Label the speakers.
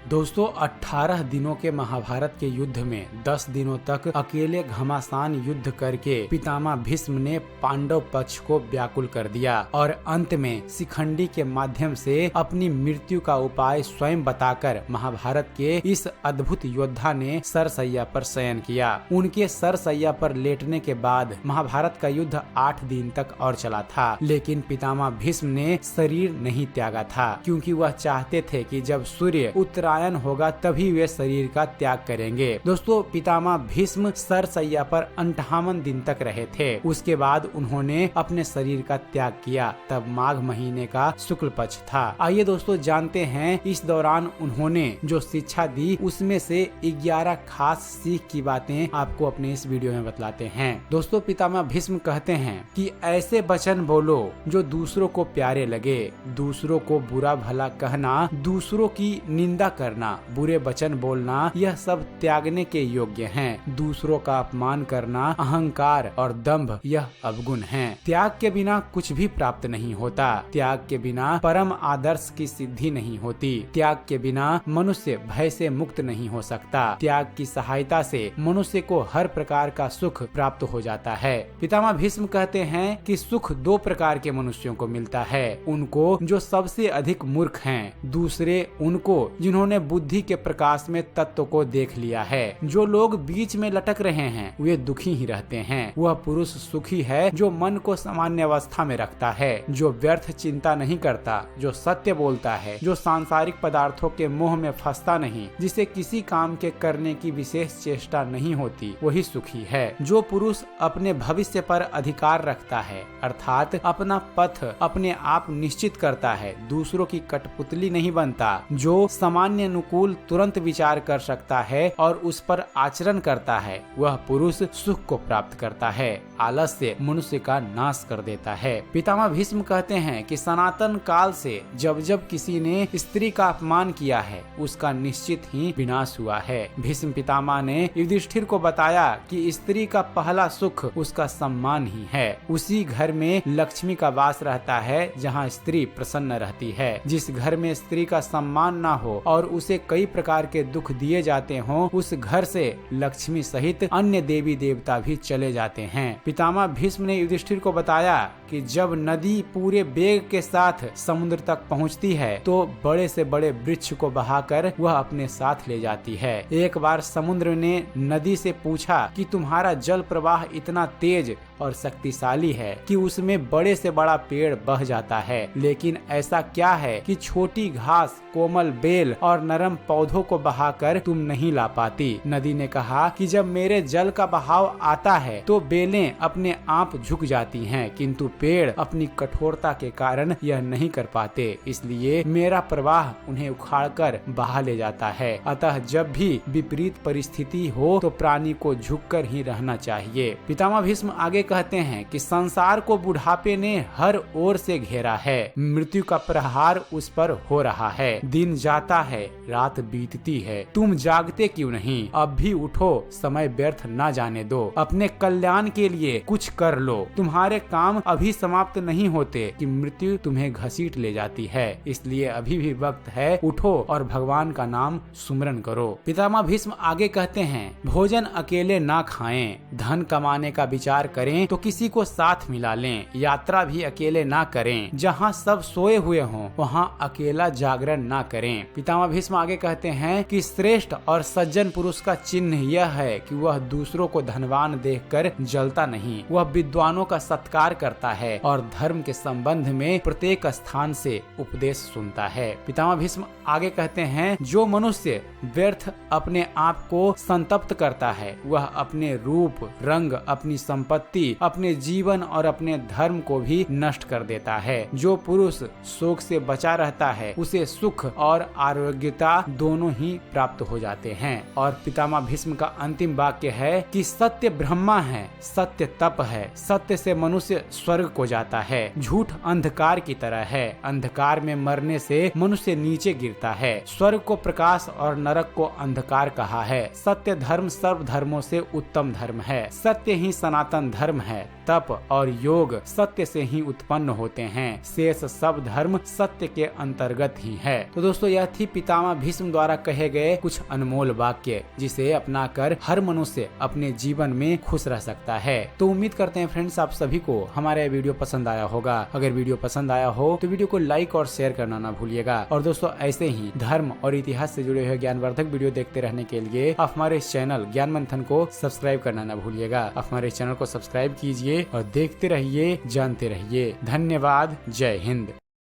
Speaker 1: दोस्तों 18 दिनों के महाभारत के युद्ध में 10 दिनों तक अकेले घमासान युद्ध करके पितामह भीष्म ने पांडव पक्ष को व्याकुल कर दिया और अंत में शिखंडी के माध्यम से अपनी मृत्यु का उपाय स्वयं बताकर महाभारत के इस अद्भुत योद्धा ने सरसैया पर शयन किया। उनके सरसैया पर लेटने के बाद महाभारत का युद्ध 8 दिन तक और चला था, लेकिन पितामह भीष्म ने शरीर नहीं त्यागा था, क्योंकि वह चाहते थे कि जब सूर्य उत्तरायण होगा तभी वे शरीर का त्याग करेंगे। दोस्तों पितामह भीष्म सरसैया पर 58 दिन तक रहे थे। उसके बाद उन्होंने अपने शरीर का त्याग किया। तब माघ महीने का शुक्ल पक्ष था। आइए दोस्तों जानते हैं इस दौरान उन्होंने जो शिक्षा दी उसमें से 11 खास सीख की बातें आपको अपने इस वीडियो में बतलाते हैं। दोस्तों पितामह भीष्म कहते हैं कि ऐसे वचन बोलो जो दूसरों को प्यारे लगे, दूसरों को बुरा भला कहना, दूसरों की निंदा करना, बुरे वचन बोलना, यह सब त्यागने के योग्य हैं। दूसरों का अपमान करना, अहंकार और दंभ यह अवगुण हैं। त्याग के बिना कुछ भी प्राप्त नहीं होता। त्याग के बिना परम आदर्श की सिद्धि नहीं होती। त्याग के बिना मनुष्य भय से मुक्त नहीं हो सकता। त्याग की सहायता से मनुष्य को हर प्रकार का सुख प्राप्त हो जाता है। पितामह भीष्म कहते हैं कि सुख 2 प्रकार के मनुष्यों को मिलता है, उनको जो सबसे अधिक मूर्ख हैं, दूसरे उनको जिन्होंने बुद्धि के प्रकाश में तत्व को देख लिया है। जो लोग बीच में लटक रहे हैं वे दुखी ही रहते हैं। वह पुरुष सुखी है जो मन को सामान्य अवस्था में रखता है, जो व्यर्थ चिंता नहीं करता, जो सत्य बोलता है, जो सांसारिक पदार्थों के मोह में फंसता नहीं, जिसे किसी काम के करने की विशेष चेष्टा नहीं होती, वही सुखी है। जो पुरुष अपने भविष्य पर अधिकार रखता है, अर्थात अपना पथ अपने आप निश्चित करता है, दूसरों की कठपुतली नहीं बनता, जो सामान्य अनुकूल तुरंत विचार कर सकता है और उस पर आचरण करता है, वह पुरुष सुख को प्राप्त करता है। आलस्य मनुष्य का नाश कर देता है। पितामह भीष्म कहते हैं कि सनातन काल से जब जब किसी ने स्त्री का अपमान किया है उसका निश्चित ही विनाश हुआ है। भीष्म पितामह ने युधिष्ठिर को बताया कि स्त्री का पहला सुख उसका सम्मान ही है। उसी घर में लक्ष्मी का वास रहता है जहाँ स्त्री प्रसन्न रहती है। जिस घर में स्त्री का सम्मान ना हो और उसे कई प्रकार के दुख दिए जाते हों, उस घर से लक्ष्मी सहित अन्य देवी देवता भी चले जाते हैं। पितामह भीष्म ने युधिष्ठिर को बताया कि जब नदी पूरे वेग के साथ समुद्र तक पहुंचती है तो बड़े से बड़े वृक्ष को बहाकर वह अपने साथ ले जाती है। एक बार समुद्र ने नदी से पूछा कि तुम्हारा जल प्रवाह इतना तेज और शक्तिशाली है कि उसमें बड़े से बड़ा पेड़ बह जाता है, लेकिन ऐसा क्या है कि छोटी घास, कोमल बेल और नरम पौधों को बहाकर तुम नहीं ला पाती? नदी ने कहा कि जब मेरे जल का बहाव आता है तो बेलें अपने आप झुक जाती हैं, किंतु पेड़ अपनी कठोरता के कारण यह नहीं कर पाते, इसलिए मेरा प्रवाह उन्हें उखाड़कर बहा ले जाता है। अतः जब भी विपरीत परिस्थिति हो तो प्राणी को झुककर ही रहना चाहिए। पितामह भीष्म आगे कहते हैं कि संसार को बुढ़ापे ने हर ओर से घेरा है। मृत्यु का प्रहार उस पर हो रहा है। दिन जाता है, रात बीतती है, तुम जागते क्यों नहीं? अब भी उठो, समय व्यर्थ न जाने दो। अपने कल्याण के लिए कुछ कर लो। तुम्हारे काम अभी समाप्त नहीं होते कि मृत्यु तुम्हें घसीट ले जाती है, इसलिए अभी भी वक्त है, उठो और भगवान का नाम सुमरन करो। पितामह भीष्म आगे कहते हैं, भोजन अकेले ना खाएं, धन कमाने का विचार करें तो किसी को साथ मिला लें, यात्रा भी अकेले ना करें, जहाँ सब सोए हुए हों वहाँ अकेला जागरण ना करें। पितामह भीष्म आगे कहते हैं कि श्रेष्ठ और सज्जन पुरुष का चिन्ह यह है कि वह दूसरों को धनवान देखकर जलता नहीं, वह विद्वानों का सत्कार करता है और धर्म के संबंध में प्रत्येक स्थान से उपदेश सुनता है। पितामह भीष्म आगे कहते हैं, जो मनुष्य व्यर्थ अपने आप को संतप्त करता है वह अपने रूप, रंग, अपनी संपत्ति, अपने जीवन और अपने धर्म को भी नष्ट कर देता है। जो पुरुष शोक से बचा रहता है उसे सुख और आरोग्यता दोनों ही प्राप्त हो जाते हैं। और पितामह भीष्म का अंतिम वाक्य है कि सत्य ब्रह्मा है, सत्य तप है, सत्य से मनुष्य स्वर्ग को जाता है, झूठ अंधकार की तरह है, अंधकार में मरने से मनुष्य नीचे गिरता है, स्वर्ग को प्रकाश और नरक को अंधकार कहा है। सत्य धर्म सर्व धर्मों से उत्तम धर्म है, सत्य ही सनातन धर्म है, तप और योग सत्य से ही उत्पन्न होते हैं, शेष सब धर्म सत्य के अंतर्गत ही है। तो दोस्तों यह थी पितामह पितामह भीष्म द्वारा कहे गए कुछ अनमोल वाक्य, जिसे अपनाकर हर मनुष्य अपने जीवन में खुश रह सकता है। तो उम्मीद करते हैं फ्रेंड्स आप सभी को हमारा ये वीडियो पसंद आया होगा। अगर वीडियो पसंद आया हो तो वीडियो को लाइक और शेयर करना ना भूलिएगा। और दोस्तों ऐसे ही धर्म और इतिहास से जुड़े हुए ज्ञानवर्धक वीडियो देखते रहने के लिए आप हमारे इस चैनल ज्ञान मंथन को सब्सक्राइब करना ना भूलिएगा। आप हमारे चैनल को सब्सक्राइब कीजिए और देखते रहिए, जानते रहिए। धन्यवाद। जय हिंद।